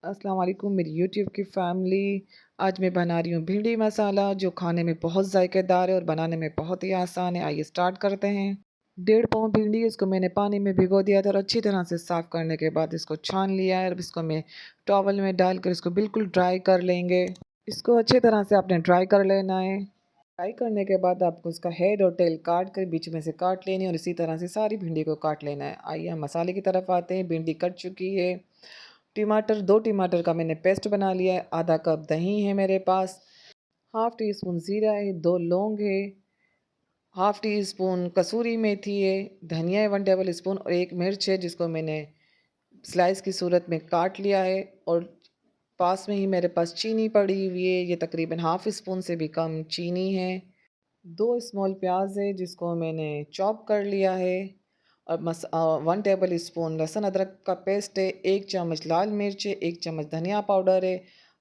अस्सलाम वालेकुम मेरी यूट्यूब की फैमिली। आज मैं बना रही हूँ भिंडी मसाला जो खाने में बहुत जायकेदार है और बनाने में बहुत ही आसान है। आइए स्टार्ट करते हैं। 1.5 पाव भिंडी इसको मैंने पानी में भिगो दिया था और अच्छी तरह से साफ़ करने के बाद इसको छान लिया है। अब इसको मैं टॉवल में डालकर इसको बिल्कुल ड्राई कर लेंगे। इसको अच्छी तरह से आपने ड्राई कर लेना है। ड्राई करने के बाद आपको उसका हेड और टेल काट कर बीच में से काट लेनी है और इसी तरह से सारी भिंडी को काट लेना है। आइए हम मसाले की तरफ आते हैं। भिंडी कट चुकी है। टमाटर 2 टमाटर का मैंने पेस्ट बना लिया है। आधा कप दही है मेरे पास। हाफ़ टी स्पून ज़ीरा है, 2 लौंग है, हाफ़ टी स्पून कसूरी मेथी है, धनिया है 1 टेबल स्पून और 1 मिर्च है जिसको मैंने स्लाइस की सूरत में काट लिया है। और पास में ही मेरे पास चीनी पड़ी हुई है, ये तकरीबन हाफ़ स्पून से भी कम चीनी है। 2 स्मॉल प्याज है जिसको मैंने चॉप कर लिया है। और 1 टेबल स्पून लहसुन अदरक का पेस्ट है, 1 चम्मच लाल मिर्च है, 1 चम्मच धनिया पाउडर है,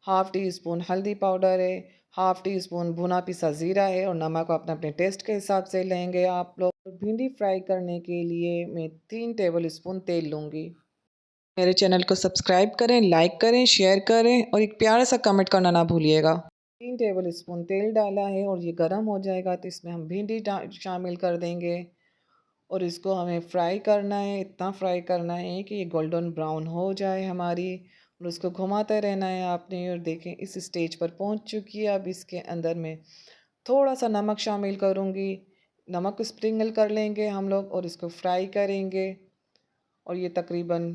हाफ़ टी स्पून हल्दी पाउडर है, हाफ़ टी स्पून भुना पिसा ज़ीरा है और नमक अपने अपने टेस्ट के हिसाब से लेंगे आप लोग। भिंडी फ्राई करने के लिए मैं 3 टेबल स्पून तेल लूँगी। मेरे चैनल को सब्सक्राइब करें, लाइक करें, शेयर करें और एक प्यारा सा कमेंट करना ना भूलिएगा। 3 टेबल स्पून तेल डाला है और ये गर्म हो जाएगा तो इसमें हम भिंडी शामिल कर देंगे और इसको हमें फ्राई करना है। इतना फ्राई करना है कि ये गोल्डन ब्राउन हो जाए हमारी और उसको घुमाते रहना है आपने। और देखें इस स्टेज पर पहुंच चुकी है। अब इसके अंदर में थोड़ा सा नमक शामिल करूंगी। नमक स्प्रिंगल कर लेंगे हम लोग और इसको फ्राई करेंगे। और ये तकरीबन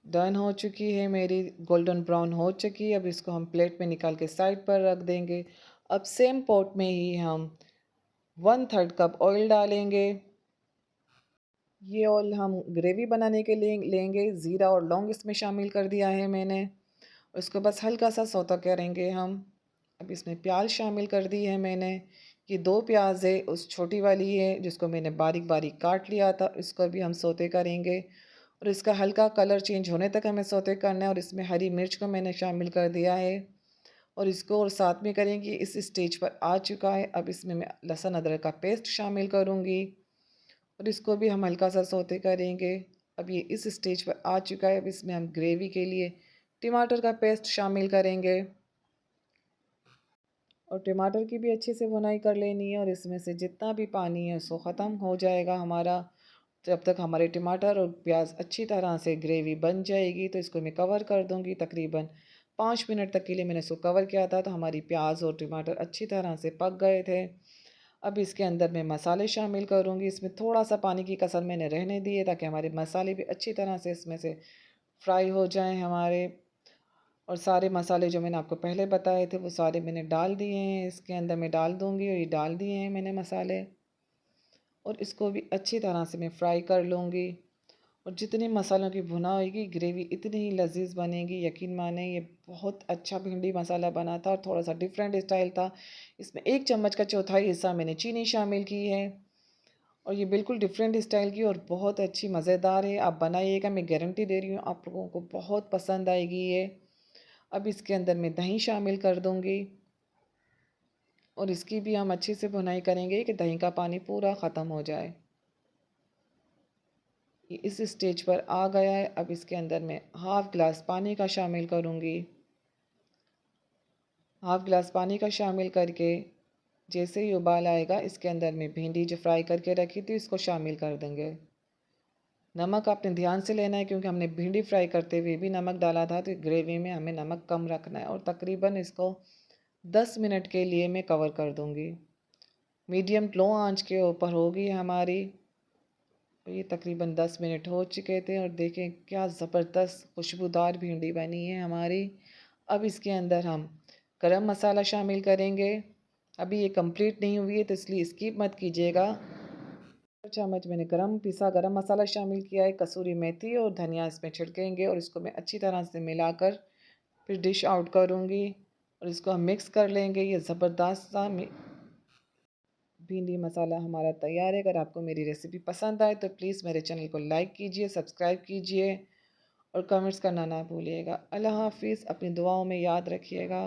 डन हो चुकी है मेरी, गोल्डन ब्राउन हो चुकी है। अब इसको हम प्लेट में निकाल के साइड पर रख देंगे। अब सेम पॉट में ही हम 1/3 कप ऑयल डालेंगे। ये ऑयल हम ग्रेवी बनाने के लिए लेंगे। ज़ीरा और लौंग इसमें शामिल कर दिया है मैंने। उसको बस हल्का सा सौता करेंगे हम। अब इसमें प्याज शामिल कर दी है मैंने। ये 2 प्याज है, उस छोटी वाली है जिसको मैंने बारीक बारीक काट लिया था। इसको भी हम सौते करेंगे और इसका हल्का कलर चेंज होने तक हमें सौते करना है। और इसमें हरी मिर्च को मैंने शामिल कर दिया है और इसको और साथ में करेंगे। इस स्टेज पर आ चुका है। अब इसमें मैं लहसुन अदरक का पेस्ट शामिल करूँगी और इसको भी हम हल्का सा सौते करेंगे। अब ये इस स्टेज पर आ चुका है। अब इसमें हम ग्रेवी के लिए टमाटर का पेस्ट शामिल करेंगे और टमाटर की भी अच्छे से भुनाई कर लेनी है और इसमें से जितना भी पानी है उसको ख़त्म हो जाएगा हमारा। जब तक हमारे टमाटर और प्याज अच्छी तरह से ग्रेवी बन जाएगी तो इसको मैं कवर कर दूंगी। तकरीबन 5 मिनट तक के लिए मैंने इसको कवर किया था तो हमारी प्याज और टमाटर अच्छी तरह से पक गए थे। अब इसके अंदर मैं मसाले शामिल करूँगी। इसमें थोड़ा सा पानी की कसर मैंने रहने दी है ताकि हमारे मसाले भी अच्छी तरह से इसमें से फ्राई हो जाएं हमारे। और सारे मसाले जो मैंने आपको पहले बताए थे वो सारे मैंने डाल दिए हैं। इसके अंदर मैं डाल दूँगी और ये डाल दिए हैं मैंने मसाले और इसको भी अच्छी तरह से मैं फ्राई कर लूँगी। और जितने मसालों की भुना होगी ग्रेवी इतनी ही लजीज बनेगी। यकीन माने ये बहुत अच्छा भिंडी मसाला बना था और थोड़ा सा डिफरेंट स्टाइल था। इसमें 1 चम्मच का चौथाई हिस्सा मैंने चीनी शामिल की है और ये बिल्कुल डिफरेंट स्टाइल की और बहुत अच्छी मज़ेदार है। आप बनाइएगा, मैं गारंटी दे रही हूँ आप लोगों को बहुत पसंद आएगी ये। अब इसके अंदर मैं दही शामिल कर दूँगी और इसकी भी हम अच्छे से भुनाई करेंगे कि दही का पानी पूरा ख़त्म हो जाए। ये इस स्टेज पर आ गया है। अब इसके अंदर मैं हाफ़ गिलास पानी का शामिल करूँगी। हाफ़ गिलास पानी का शामिल करके जैसे ही उबाल आएगा इसके अंदर मैं भिंडी जो फ्राई करके रखी थी इसको शामिल कर देंगे। नमक आपने ध्यान से लेना है क्योंकि हमने भिंडी फ्राई करते हुए भी नमक डाला था तो ग्रेवी में हमें नमक कम रखना है। और तकरीबन इसको 10 मिनट के लिए मैं कवर कर दूँगी। मीडियम लो आंच के ऊपर होगी हमारी। तो ये तकरीबन 10 मिनट हो चुके थे और देखें क्या ज़बरदस्त खुशबूदार भिंडी बनी है हमारी। अब इसके अंदर हम गरम मसाला शामिल करेंगे। अभी ये कंप्लीट नहीं हुई है तो इसलिए स्किप मत कीजिएगा। 4 चम्मच मैंने गरम मसाला शामिल किया है, कसूरी मेथी और धनिया इसमें छिड़केंगे और इसको मैं अच्छी तरह से मिलाकर फिर डिश आउट करूँगी और इसको हम मिक्स कर लेंगे। ये ज़बरदस्त सा भिंडी मसाला हमारा तैयार है। अगर आपको मेरी रेसिपी पसंद आए तो प्लीज़ मेरे चैनल को लाइक कीजिए, सब्सक्राइब कीजिए और कमेंट्स करना ना भूलिएगा। अल्लाह हाफ़िज़। अपनी दुआओं में याद रखिएगा।